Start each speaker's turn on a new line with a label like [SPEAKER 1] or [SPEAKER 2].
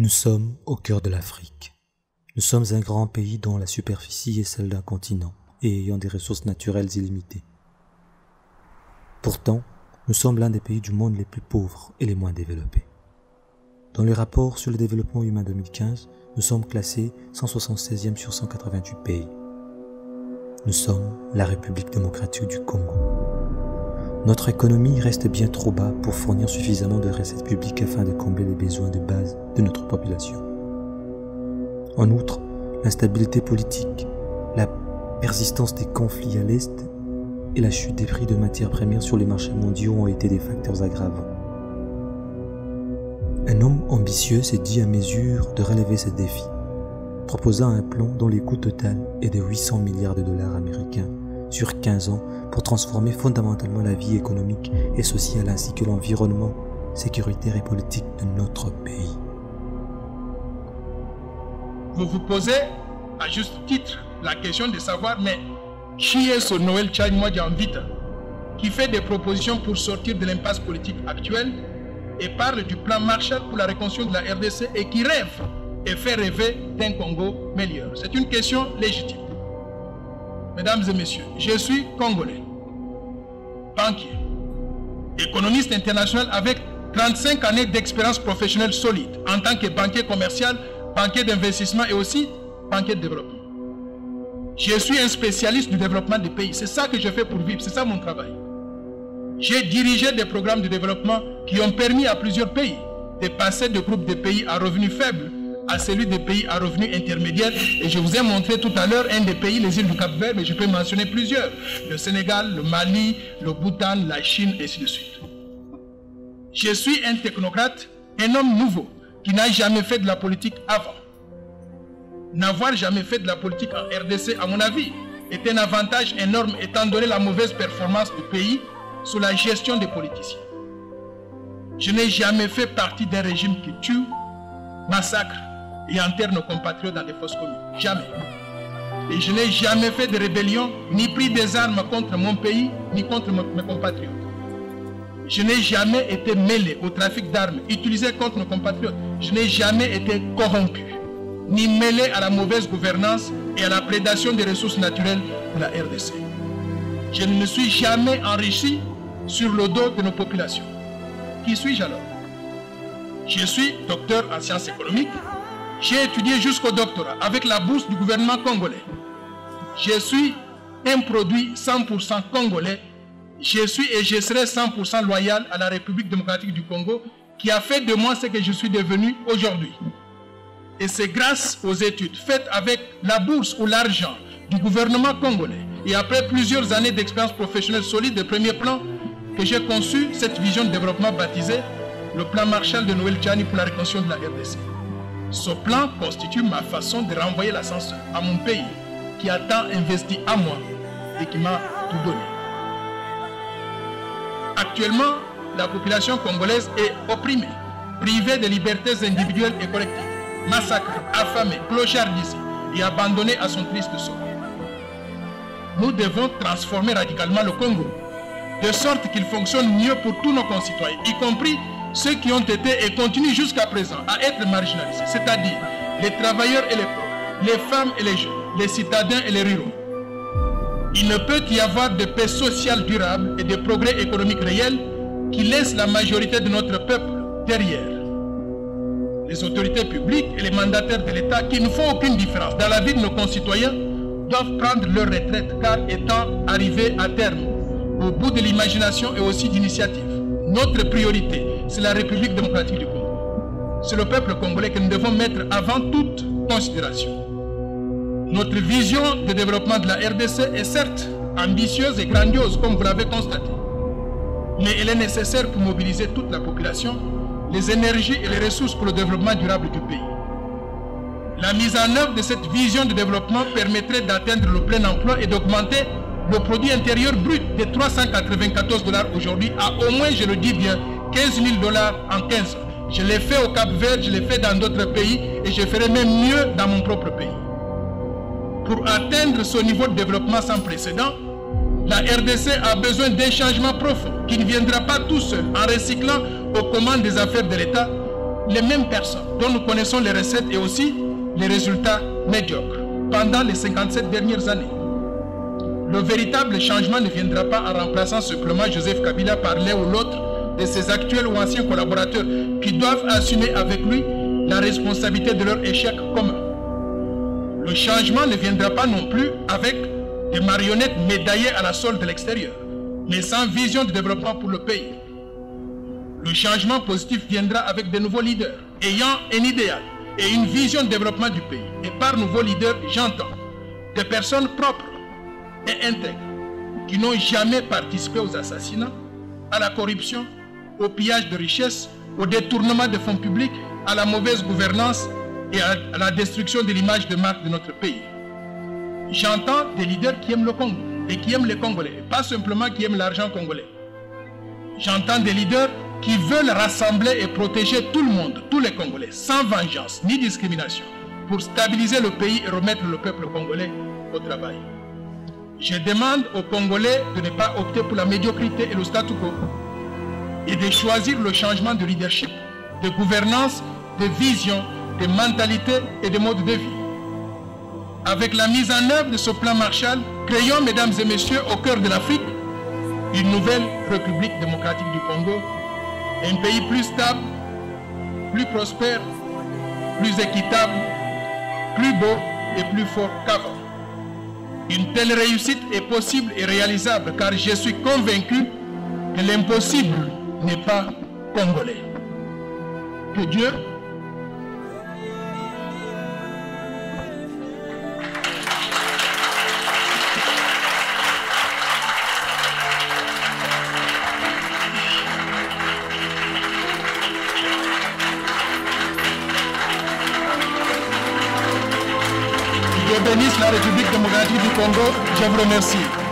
[SPEAKER 1] Nous sommes au cœur de l'Afrique. Nous sommes un grand pays dont la superficie est celle d'un continent et ayant des ressources naturelles illimitées. Pourtant, nous sommes l'un des pays du monde les plus pauvres et les moins développés. Dans le rapport sur le développement humain 2015, nous sommes classés 176e sur 188 pays. Nous sommes la République démocratique du Congo. Notre économie reste bien trop bas pour fournir suffisamment de recettes publiques afin de combler les besoins de base de notre population. En outre, l'instabilité politique, la persistance des conflits à l'Est et la chute des prix de matières premières sur les marchés mondiaux ont été des facteurs aggravants. Un homme ambitieux s'est dit à mesure de relever ce défi, proposant un plan dont le coût total est de 800 milliards de dollars américains sur 15 ans pour transformer fondamentalement la vie économique et sociale ainsi que l'environnement sécuritaire et politique de notre pays.
[SPEAKER 2] Vous vous posez à juste titre la question de savoir mais qui est ce Noël Tchad-Mwadji Anvita qui fait des propositions pour sortir de l'impasse politique actuelle et parle du plan Marshall pour la reconstruction de la RDC et qui rêve et fait rêver d'un Congo meilleur. C'est une question légitime. Mesdames et messieurs, je suis congolais, banquier, économiste international avec 35 années d'expérience professionnelle solide en tant que banquier commercial, banquier d'investissement et aussi banquier de développement. Je suis un spécialiste du développement des pays. C'est ça que je fais pour vivre, c'est ça mon travail. J'ai dirigé des programmes de développement qui ont permis à plusieurs pays de passer de groupes de pays à revenus faibles à celui des pays à revenus intermédiaires. Et je vous ai montré tout à l'heure un des pays, les îles du Cap-Vert, mais je peux mentionner plusieurs. Le Sénégal, le Mali, le Bhoutan, la Chine, et ainsi de suite. Je suis un technocrate, un homme nouveau, qui n'a jamais fait de la politique avant. N'avoir jamais fait de la politique en RDC, à mon avis, est un avantage énorme étant donné la mauvaise performance du pays sous la gestion des politiciens. Je n'ai jamais fait partie d'un régime qui tue, massacre et enterre nos compatriotes dans des fosses communes. Jamais. Et je n'ai jamais fait de rébellion, ni pris des armes contre mon pays, ni contre mes compatriotes. Je n'ai jamais été mêlé au trafic d'armes utilisé contre nos compatriotes. Je n'ai jamais été corrompu, ni mêlé à la mauvaise gouvernance et à la prédation des ressources naturelles de la RDC. Je ne me suis jamais enrichi sur le dos de nos populations. Qui suis-je alors? Je suis docteur en sciences économiques. J'ai étudié jusqu'au doctorat avec la bourse du gouvernement congolais. Je suis un produit 100% congolais. Je suis et je serai 100% loyal à la République démocratique du Congo qui a fait de moi ce que je suis devenu aujourd'hui. Et c'est grâce aux études faites avec la bourse ou l'argent du gouvernement congolais et après plusieurs années d'expérience professionnelle solide de premier plan que j'ai conçu cette vision de développement baptisée le plan Marshall de Noël Tchad pour la reconstruction de la RDC. Ce plan constitue ma façon de renvoyer l'ascenseur à mon pays qui a tant investi à moi et qui m'a tout donné. Actuellement, la population congolaise est opprimée, privée de libertés individuelles et collectives, massacrée, affamée, clochardisée et abandonnée à son triste sort. Nous devons transformer radicalement le Congo, de sorte qu'il fonctionne mieux pour tous nos concitoyens, y compris ceux qui ont été et continuent jusqu'à présent à être marginalisés, c'est-à-dire les travailleurs et les pauvres, les femmes et les jeunes, les citadins et les ruraux. Il ne peut y avoir de paix sociale durable et de progrès économique réel qui laissent la majorité de notre peuple derrière. Les autorités publiques et les mandataires de l'État qui ne font aucune différence dans la vie de nos concitoyens doivent prendre leur retraite car étant arrivés à terme, au bout de l'imagination et aussi d'initiative. Notre priorité, c'est la République démocratique du Congo. C'est le peuple congolais que nous devons mettre avant toute considération. Notre vision de développement de la RDC est certes ambitieuse et grandiose, comme vous l'avez constaté. Mais elle est nécessaire pour mobiliser toute la population, les énergies et les ressources pour le développement durable du pays. La mise en œuvre de cette vision de développement permettrait d'atteindre le plein emploi et d'augmenter le produit intérieur brut de 394 $ aujourd'hui à au moins, je le dis bien, 15 000 $ en 15 ans. Je l'ai fait au Cap-Vert, je l'ai fait dans d'autres pays et je ferai même mieux dans mon propre pays. Pour atteindre ce niveau de développement sans précédent, la RDC a besoin d'un changement profond qui ne viendra pas tout seul en recyclant aux commandes des affaires de l'État les mêmes personnes dont nous connaissons les recettes et aussi les résultats médiocres pendant les 57 dernières années. Le véritable changement ne viendra pas en remplaçant simplement Joseph Kabila par l'un ou l'autre de ses actuels ou anciens collaborateurs qui doivent assumer avec lui la responsabilité de leur échec commun. Le changement ne viendra pas non plus avec des marionnettes médaillées à la solde de l'extérieur, mais sans vision de développement pour le pays. Le changement positif viendra avec de nouveaux leaders, ayant un idéal et une vision de développement du pays. Et par nouveaux leaders, j'entends des personnes propres et intègres qui n'ont jamais participé aux assassinats, à la corruption, au pillage de richesses, au détournement de fonds publics, à la mauvaise gouvernance et à la destruction de l'image de marque de notre pays. J'entends des leaders qui aiment le Congo et qui aiment les Congolais, pas simplement qui aiment l'argent congolais. J'entends des leaders qui veulent rassembler et protéger tout le monde, tous les Congolais, sans vengeance ni discrimination, pour stabiliser le pays et remettre le peuple congolais au travail. Je demande aux Congolais de ne pas opter pour la médiocrité et le statu quo, et de choisir le changement de leadership, de gouvernance, de vision, de mentalité et de mode de vie. Avec la mise en œuvre de ce plan Marshall, créons, mesdames et messieurs, au cœur de l'Afrique, une nouvelle République démocratique du Congo, un pays plus stable, plus prospère, plus équitable, plus beau et plus fort qu'avant. Une telle réussite est possible et réalisable car je suis convaincu que l'impossible n'est pas congolais. Que Dieu bénisse la République démocratique du Congo. Je vous remercie.